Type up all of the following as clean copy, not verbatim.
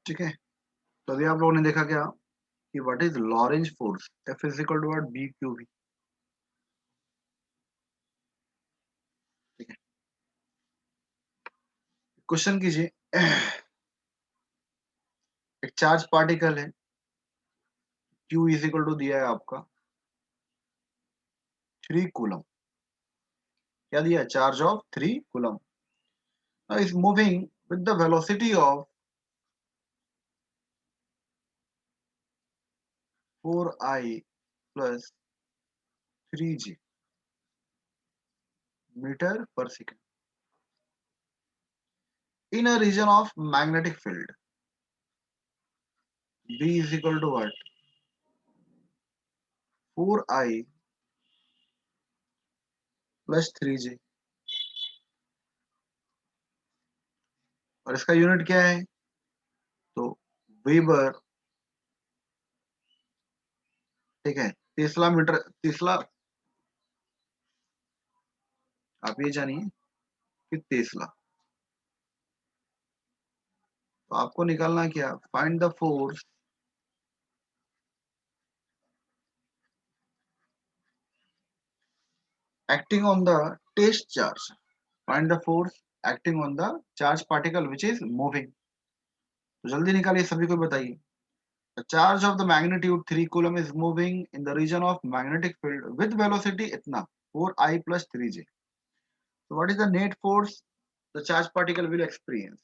ठीक है। तो अभी आप लोगों ने देखा क्या कि what is Lorentz force, F is equal to what, B Q V. ठीक है, क्वेश्चन कीजिए। एक चार्ज पार्टिकल है, क्यू इज इक्वल टू दिया है आपका 3 कूलम। क्या दिया है? Charge of 3 coulomb. Is moving with the velocity of 4I plus 3G metre पर second in a region of magnetic field. B is equal to what? 4I plus 3J। और इसका unit क्या है? तो वेबर। ठीक है, तीसरा मीटर, तीसरा आप ये जानिए कि तीसरा। तो आपको निकालना क्या? Find the force acting on the test charge. Find the force acting on the charge particle which is moving. तो जल्दी निकालिए, सभी को बताइए। The charge of the magnitude 3 coulomb is moving in the region of magnetic field with velocity इतना 4I plus 3J. So what is the net force the charge particle will experience?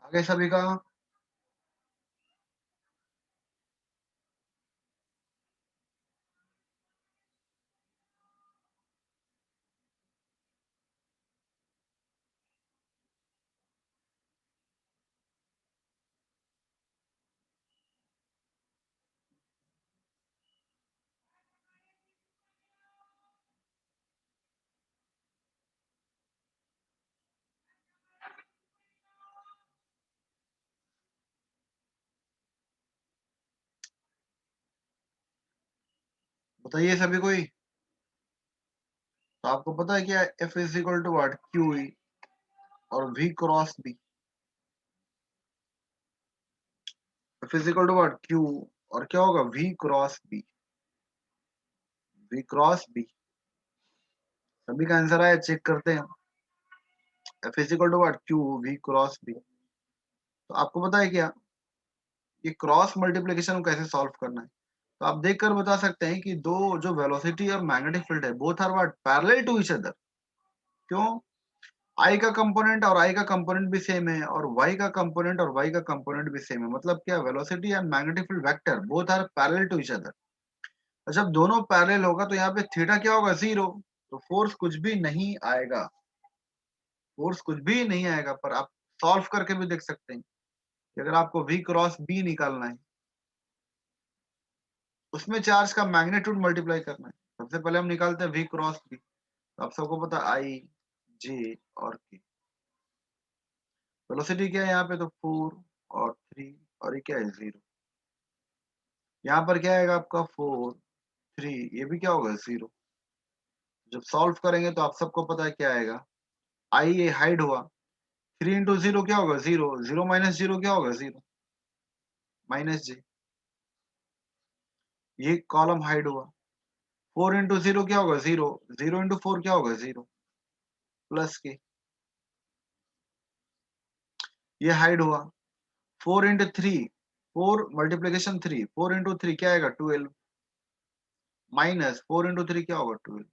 आगे सभी का। बताइए सभी कोई। तो आपको पता है क्या? F is equal to what, Q E और V cross B. F is equal to what, Q और क्या होगा? V cross B. V cross B. सभी का आंसर आया, चेक करते हैं। F is equal to what, Q V cross B. तो आपको पता है क्या ये क्रॉस मल्टीप्लिकेशन को कैसे सॉल्व करना है? तो आप देखकर बता सकते हैं कि दो जो वेलोसिटी और मैग्नेटिक फील्ड है, both are what, parallel to each other. क्यों? आई का कंपोनेंट और आई का कंपोनेंट भी सेम है, और वाई का कंपोनेंट और वाई का कंपोनेंट भी सेम है। मतलब क्या? Velocity and magnetic field vector both are parallel to each other. और जब दोनों पैरेलल होगा तो यहाँ पे थीटा क्या होगा? 0। तो फोर्स कुछ भी नहीं आएगा। फोर्स कुछ भी नहीं आएगा। पर आप सॉल्व करके भी देख सकते हैं कि अगर आपको v क्रॉस बी निकालना है, उसमें चार्ज का मैग्नीट्यूड मल्टीप्लाई करना है। सबसे पहले हम निकालते हैं v क्रॉस बी। तो आप सबको पता आई, जे और के। वेलोसिटी क्या है यहाँ पे? तो 4 और 3, और ये क्या है? 0। यहाँ पर क्या आएगा आपका? 4 3, ये भी क्या होगा? 0। जब सॉल्व करेंगे तो आप सबको पता है क्या आएगा। आई ये हाइड हुआ, 3 इंटू 0 क्या होगा? 0। 0 - 0 क्या होगा? 0 -J। ये कॉलम हाइड हुआ। 4 इंटू 0 क्या होगा? 0। 0 इंटू 4 क्या होगा? 0 प्लस के। ये हाइड हुआ। 4 इंटू 3, 4 मल्टीप्लीकेशन 3, 4 इंटू 3 क्या आएगा? 12 माइनस 4 इंटू 3 क्या होगा? 12।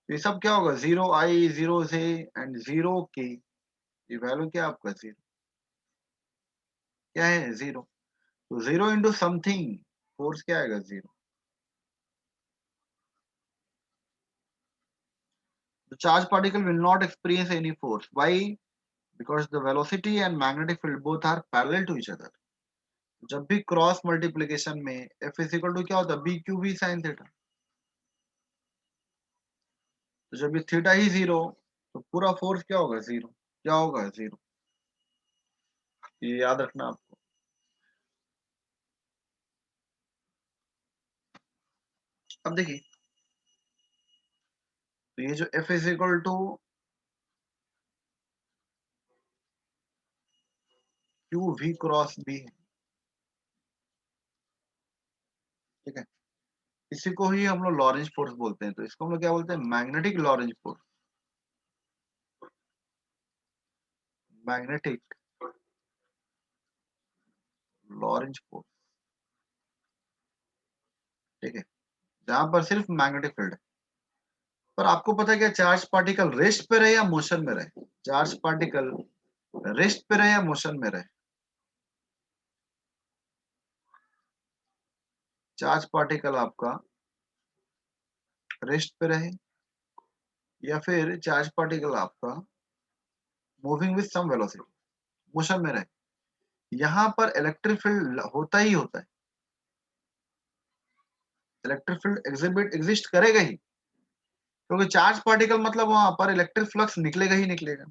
तो ये सब क्या होगा? 0I, 0 से एंड 0 के। ये वैल्यू क्या आपका? 0। क्या है? 0। तो 0 इंटू समथिंग, फोर्स क्या आएगा? 0। The charge particle will not experience any force. Why? Because the velocity and magnetic field both are parallel to each other. जब भी क्रॉस मल्टीप्लीकेशन में एफ इज इक्वल टू क्या होता है, B Q B sine theta. तो जब ये theta ही zero, तो पूरा फोर्स क्या होगा, जीरो। क्या होगा, जीरो। ये याद रखना आपको। अब देखिए, तो ये जो F is equal to Q V cross B है, ठीक है, इसी को ही हम लोग लॉरेंज फोर्स बोलते हैं। तो इसको हम लोग क्या बोलते हैं, magnetic Lorentz force. Magnetic Lorentz force, ठीक है, जहां पर सिर्फ मैग्नेटिक फील्ड है। पर आपको पता है क्या, चार्ज पार्टिकल रेस्ट पे रहे या मोशन में रहे, चार्ज पार्टिकल रेस्ट पे रहे या मोशन में रहे, चार्ज पार्टिकल आपका रेस्ट पे रहे या फिर चार्ज पार्टिकल आपका moving with some velocity, motion में रहे, यहां पर इलेक्ट्रिक फील्ड होता ही होता है। इलेक्ट्रिक फील्ड एग्जिस्ट करेगा ही, क्योंकि चार्ज पार्टिकल मतलब वहां पर इलेक्ट्रिक फ्लक्स निकलेगा ही निकलेगा।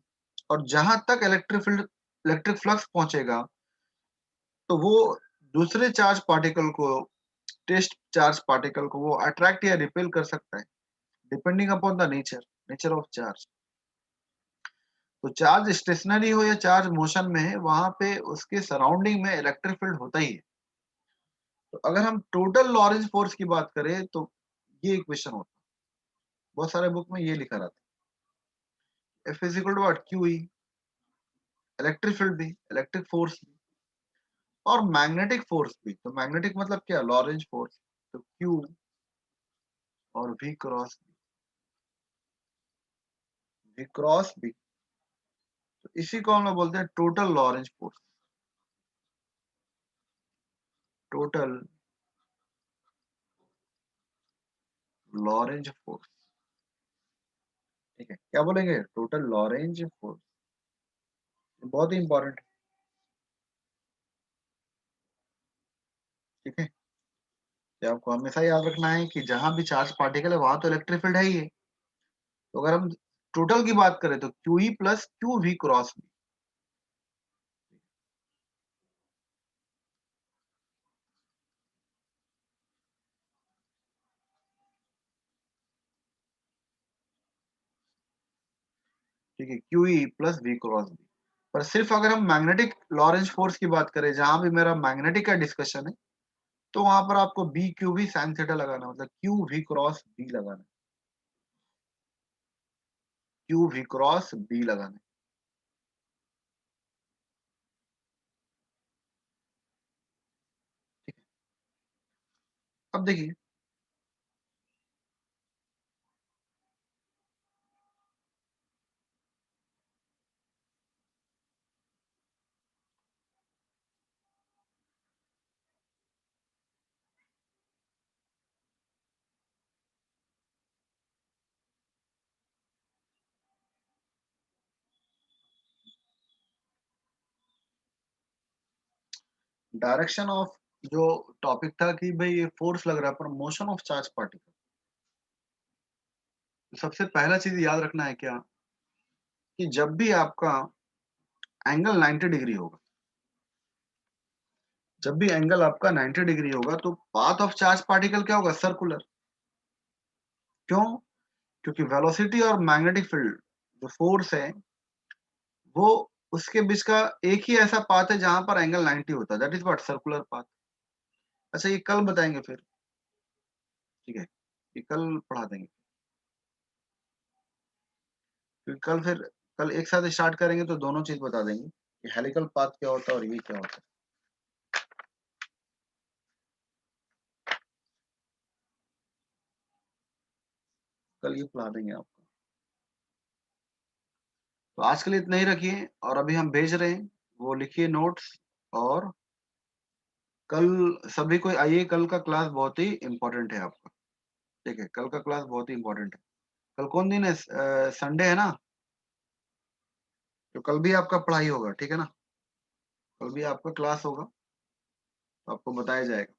और जहां तक इलेक्ट्रिक फ्लक्स पहुंचेगा, तो वो दूसरे चार्ज पार्टिकल को, टेस्ट चार्ज पार्टिकल को वो अट्रैक्ट या रिपेल कर सकता है, depending upon the nature of charge. तो चार्ज स्टेशनरी हो या चार्ज मोशन में है, वहां पे उसके सराउंडिंग में इलेक्ट्रिक फील्ड होता ही है। तो अगर हम टोटल लॉरेंज फोर्स की बात करें, तो ये इक्वेशन होता है, बहुत सारे बुक में ये लिखा रहता है, F is equal to what, Q E, electric field भी, इलेक्ट्रिक फोर्स भी, और मैग्नेटिक फोर्स भी। तो मैग्नेटिक मतलब क्या, लॉरेंज फोर्स। तो क्यू और V cross V cross B, तो इसी को हम लोग बोलते हैं total Lorentz force. Total Lorentz force, ठीक है, क्या बोलेंगे, टोटल लॉरेंज फोर्स। बहुत ही इंपॉर्टेंट है, ठीक है। ये आपको हमेशा याद रखना है कि जहां भी चार्ज पार्टिकल है वहां तो इलेक्ट्रिक फील्ड है ही है। तो अगर हम टोटल की बात करें, तो Q E plus Q V cross B. ठीक है, Q E plus V cross B. पर सिर्फ अगर हम मैग्नेटिक लॉरेंज फोर्स की बात करें, जहां भी मेरा मैग्नेटिक का डिस्कशन है, तो वहां पर आपको बी क्यू भी साइन थीटा लगाना, मतलब क्यू वी क्रॉस बी लगाना, क्यू वी क्रॉस बी लगाना। ठीक है, अब देखिए, डायरेक्शन ऑफ जो टॉपिक था कि भाई ये फोर्स लग रहा है पर मोशन ऑफ चार्ज पार्टिकल, तो सबसे पहला चीज याद रखना है क्या, कि जब भी आपका एंगल 90 डिग्री होगा, जब भी एंगल आपका 90 डिग्री होगा, तो पाथ ऑफ चार्ज पार्टिकल क्या होगा, सर्कुलर। क्यों, क्योंकि वेलोसिटी और मैग्नेटिक फील्ड जो फोर्स है, वो उसके बीच का एक ही ऐसा पाथ है जहां पर एंगल 90 होता है, that is what, circular path. अच्छा, ये कल बताएंगे फिर, ठीक है, ये कल पढ़ा देंगे, क्योंकि कल एक साथ स्टार्ट करेंगे तो दोनों चीज बता देंगे कि हेलिकल पाथ क्या होता है और ये क्या होता है। कल ये पढ़ा देंगे आपको। तो आज के लिए इतना ही रखिए, और अभी हम भेज रहे हैं, वो लिखिए नोट्स। और कल सभी को आइए, कल का क्लास बहुत ही इंपॉर्टेंट है आपका, ठीक है, कल का क्लास बहुत ही इंपॉर्टेंट है। कल कौन दिन है, संडे है ना, तो कल भी आपका पढ़ाई होगा, ठीक है ना, कल भी आपका क्लास होगा। तो आपको बताया जाएगा।